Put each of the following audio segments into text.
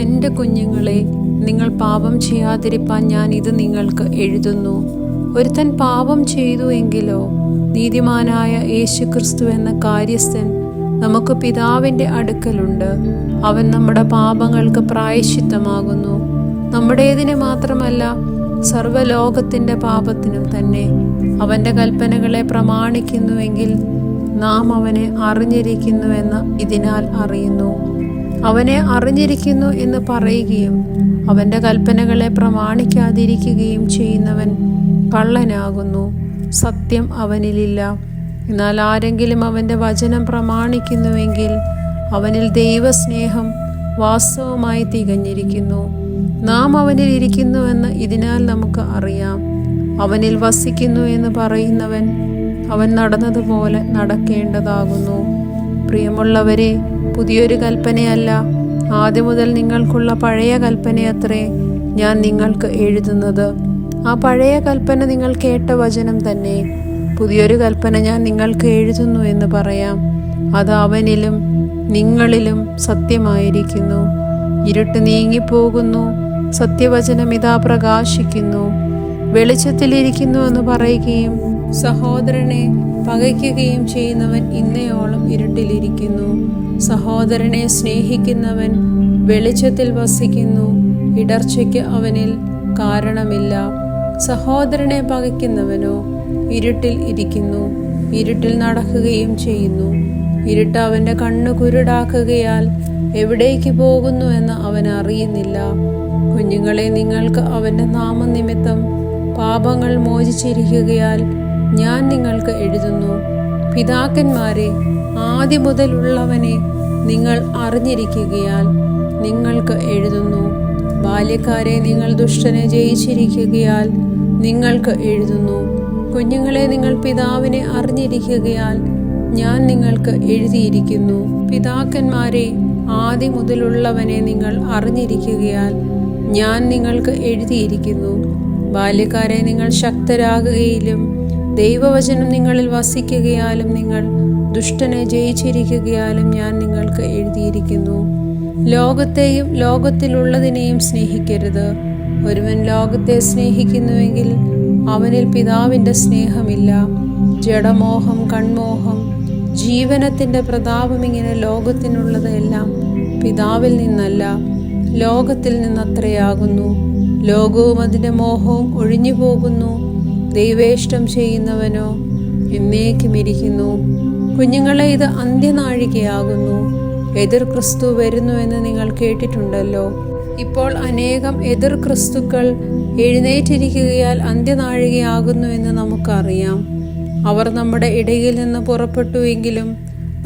എൻ്റെ കുഞ്ഞുങ്ങളെ, നിങ്ങൾ പാപം ചെയ്യാതിരിപ്പാൻ ഞാൻ ഇത് നിങ്ങൾക്ക് എഴുതുന്നു. ഒരുത്തൻ പാപം ചെയ്തു എങ്കിലോ നീതിമാനായ യേശുക്രിസ്തു എന്ന കാര്യസ്ഥൻ നമുക്ക് പിതാവിൻ്റെ അടുക്കലുണ്ട്. അവൻ നമ്മുടെ പാപങ്ങൾക്ക് പ്രായശ്ചിത്തമാകുന്നു. നമ്മുടേതിന് മാത്രമല്ല, സർവ്വലോകത്തിൻ്റെ പാപത്തിനും തന്നെ. അവൻ്റെ കൽപ്പനകളെ പ്രമാണിക്കുന്നുവെങ്കിൽ നാം അവനെ അറിഞ്ഞിരിക്കുന്നുവെന്ന് ഇതിനാൽ അറിയുന്നു. അവനെ അറിഞ്ഞിരിക്കുന്നു എന്ന് പറയുകയും അവൻ്റെ കൽപ്പനകളെ പ്രമാണിക്കാതിരിക്കുകയും ചെയ്യുന്നവൻ കള്ളനാകുന്നു, സത്യം അവനിലില്ല. എന്നാൽ ആരെങ്കിലും അവൻ്റെ വചനം പ്രമാണിക്കുന്നുവെങ്കിൽ അവനിൽ ദൈവസ്നേഹം വാസ്തവമായി തികഞ്ഞിരിക്കുന്നു. നാം അവനിൽ ഇരിക്കുന്നുവെന്ന് ഇതിനാൽ നമുക്ക് അറിയാം. അവനിൽ വസിക്കുന്നു എന്ന് പറയുന്നവൻ അവൻ നടന്നതുപോലെ നടക്കേണ്ടതാകുന്നു. പ്രിയമുള്ളവരെ, പുതിയൊരു കൽപ്പനയല്ല, ആദ്യം മുതൽ നിങ്ങൾക്കുള്ള പഴയ കൽപ്പനയത്രേ ഞാൻ നിങ്ങൾക്ക് എഴുതുന്നത്. ആ പഴയ കൽപ്പന നിങ്ങൾ കേട്ട വചനം തന്നെ. പുതിയൊരു കൽപ്പന ഞാൻ നിങ്ങൾക്ക് എഴുതുന്നു എന്ന് പറയാം. അത് അവനിലും നിങ്ങളിലും സത്യമായിരിക്കുന്നു. ഇരുട്ട് നീങ്ങിപ്പോകുന്നു, സത്യവചനം ഇതാ പ്രകാശിക്കുന്നു. വെളിച്ചത്തിലിരിക്കുന്നു എന്ന് പറയുകയും സഹോദരനെ പകയ്ക്കുകയും ചെയ്യുന്നവൻ ഇന്നയോളം ഇരുട്ടിലിരിക്കുന്നു. സഹോദരനെ സ്നേഹിക്കുന്നവൻ വെളിച്ചത്തിൽ വസിക്കുന്നു, ഇടർച്ചയ്ക്ക് അവനിൽ കാരണമില്ല. സഹോദരനെ പകയ്ക്കുന്നവനോ ഇരുട്ടിൽ ഇരിക്കുന്നു, ഇരുട്ടിൽ നടക്കുകയും ചെയ്യുന്നു. ഇരുട്ട് അവൻ്റെ കണ്ണ് കുരുടാക്കുകയാൽ എവിടേക്ക് പോകുന്നു എന്ന് അവൻ അറിയുന്നില്ല. കുഞ്ഞുങ്ങളെ, നിങ്ങൾക്ക് അവൻ്റെ നാമനിമിത്തം പാപങ്ങൾ മോചിച്ചിരിക്കുകയാൽ ഞാൻ നിങ്ങൾക്ക് എഴുതുന്നു. പിതാക്കന്മാരെ, ആദ്യം മുതലുള്ളവനെ നിങ്ങൾ അറിഞ്ഞിരിക്കുകയാൽ നിങ്ങൾക്ക് എഴുതുന്നു. ബാല്യക്കാരെ, നിങ്ങൾ ദുഷ്ടനെ ജയിച്ചിരിക്കുകയാൽ നിങ്ങൾക്ക് എഴുതുന്നു. കുഞ്ഞുങ്ങളെ, നിങ്ങൾ പിതാവിനെ അറിഞ്ഞിരിക്കുകയാൽ ഞാൻ നിങ്ങൾക്ക് എഴുതിയിരിക്കുന്നു. പിതാക്കന്മാരെ, ആദ്യം മുതലുള്ളവനെ നിങ്ങൾ അറിഞ്ഞിരിക്കുകയാൽ ഞാൻ നിങ്ങൾക്ക് എഴുതിയിരിക്കുന്നു. ബാല്യക്കാരെ, നിങ്ങൾ ശക്തരാകുകയിലും ദൈവവചനം നിങ്ങളിൽ വസിക്കുകയാലും നിങ്ങൾ ദുഷ്ടനെ ജയിച്ചിരിക്കുകയാലും ഞാൻ നിങ്ങൾക്ക് എഴുതിയിരിക്കുന്നു. ലോകത്തെയും ലോകത്തിലുള്ളതിനെയും സ്നേഹിക്കരുത്. ഒരുവൻ ലോകത്തെ സ്നേഹിക്കുന്നുവെങ്കിൽ അവനിൽ പിതാവിൻ്റെ സ്നേഹമില്ല. ജഡമോഹം, കൺമോഹം, ജീവനത്തിൻ്റെ പ്രതാപം, ഇങ്ങനെ ലോകത്തിനുള്ളത് എല്ലാം പിതാവിൽ നിന്നല്ല, ലോകത്തിൽ നിന്നത്രയാകുന്നു. ലോകവും അതിൻ്റെ മോഹവും ഒഴിഞ്ഞു പോകുന്നു. ദൈവേഷ്ടം ചെയ്യുന്നവനോ എന്നേക്കും ഇരിക്കുന്നു. കുഞ്ഞുങ്ങളെ, ഇത് അന്ത്യനാഴികയാകുന്നു. എതിർ ക്രിസ്തു വരുന്നു എന്ന് നിങ്ങൾ കേട്ടിട്ടുണ്ടല്ലോ. ഇപ്പോൾ അനേകം എതിർ ക്രിസ്തുക്കൾ എഴുന്നേറ്റിരിക്കുകയാൽ അന്ത്യനാഴികയാകുന്നു എന്ന് നമുക്കറിയാം. അവർ നമ്മുടെ ഇടയിൽ നിന്ന് പുറപ്പെട്ടുവെങ്കിലും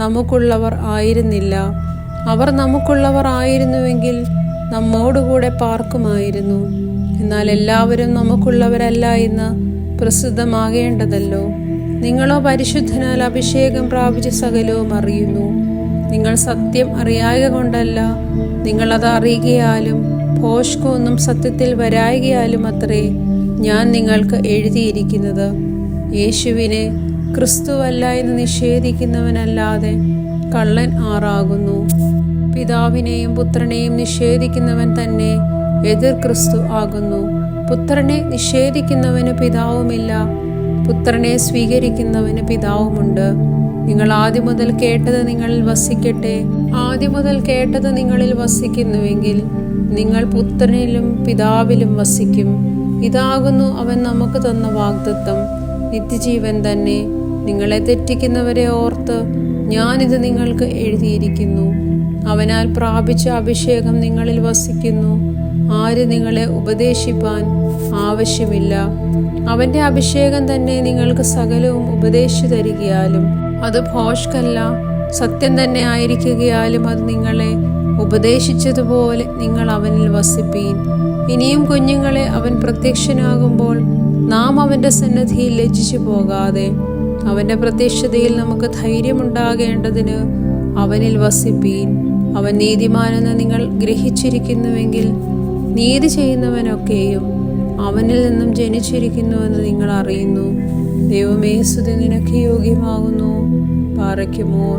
നമുക്കുള്ളവർ ആയിരുന്നില്ല. അവർ നമുക്കുള്ളവർ ആയിരുന്നുവെങ്കിൽ നമ്മോടുകൂടെ പാർക്കുമായിരുന്നു. എന്നാൽ എല്ലാവരും നമുക്കുള്ളവരല്ല എന്ന് പ്രസിദ്ധമാകേണ്ടതല്ലോ. നിങ്ങളോ പരിശുദ്ധനാൽ അഭിഷേകം പ്രാപിച്ച സകലവും അറിയുന്നു. നിങ്ങൾ സത്യം അറിയായ കൊണ്ടല്ല, നിങ്ങളത് അറിയുകയാലും ഭോഷ്കൊന്നും സത്യത്തിൽ വരായികയാലും അത്രേ ഞാൻ നിങ്ങൾക്ക് എഴുതിയിരിക്കുന്നത്. യേശുവിനെ ക്രിസ്തുവല്ല എന്ന് നിഷേധിക്കുന്നവനല്ലാതെ കള്ളൻ ആറാകുന്നു. പിതാവിനെയും പുത്രനെയും നിഷേധിക്കുന്നവൻ തന്നെ എതിർ ക്രിസ്തു ആകുന്നു. പുത്രനെ നിഷേധിക്കുന്നവന് പിതാവുമില്ല, പുത്രനെ സ്വീകരിക്കുന്നവന് പിതാവുമുണ്ട്. നിങ്ങൾ ആദ്യം മുതൽ കേട്ടത് നിങ്ങളിൽ വസിക്കട്ടെ. ആദ്യം മുതൽ കേട്ടത് നിങ്ങളിൽ വസിക്കുന്നുവെങ്കിൽ നിങ്ങൾ പുത്രനിലും പിതാവിലും വസിക്കും. ഇതാകുന്നു അവൻ നമുക്ക് തന്ന വാഗ്ദത്തം, നിത്യജീവൻ തന്നെ. നിങ്ങളെ തെറ്റിക്കുന്നവരെ ഓർത്ത് ഞാനിത് നിങ്ങൾക്ക് എഴുതിയിരിക്കുന്നു. അവനാൽ പ്രാപിച്ച അഭിഷേകം നിങ്ങളിൽ വസിക്കുന്നു. ആര് നിങ്ങളെ ഉപദേശിപ്പാൻ ആവശ്യമില്ല. അവൻ്റെ അഭിഷേകം തന്നെ നിങ്ങൾക്ക് സകലവും ഉപദേശിച്ചു തരികയാലും അത് ഭോഷ്കല്ല, സത്യം തന്നെ ആയിരിക്കുകയാലും അത് നിങ്ങളെ ഉപദേശിച്ചതുപോലെ നിങ്ങൾ അവനിൽ വസിപ്പീൻ. ഇനിയും കുഞ്ഞുങ്ങളെ, അവൻ പ്രത്യക്ഷനാകുമ്പോൾ നാം അവൻ്റെ സന്നിധിയിൽ ലജ്ജിച്ചു പോകാതെ അവൻ്റെ പ്രത്യക്ഷതയിൽ നമുക്ക് ധൈര്യമുണ്ടാകേണ്ടതിന് അവനിൽ വസിപ്പീൻ. അവൻ നീതിമാനെന്ന് നിങ്ങൾ ഗ്രഹിച്ചിരിക്കുന്നുവെങ്കിൽ നീതി ചെയ്യുന്നവനൊക്കെയും അവനിൽ നിന്നും ജനിച്ചിരിക്കുന്നുവെന്ന് നിങ്ങൾ അറിയുന്നു. ദൈവമേ, സ്തുതി നിനക്ക് യോഗ്യമാകുന്നു. പാറയ്ക്കുമോർ.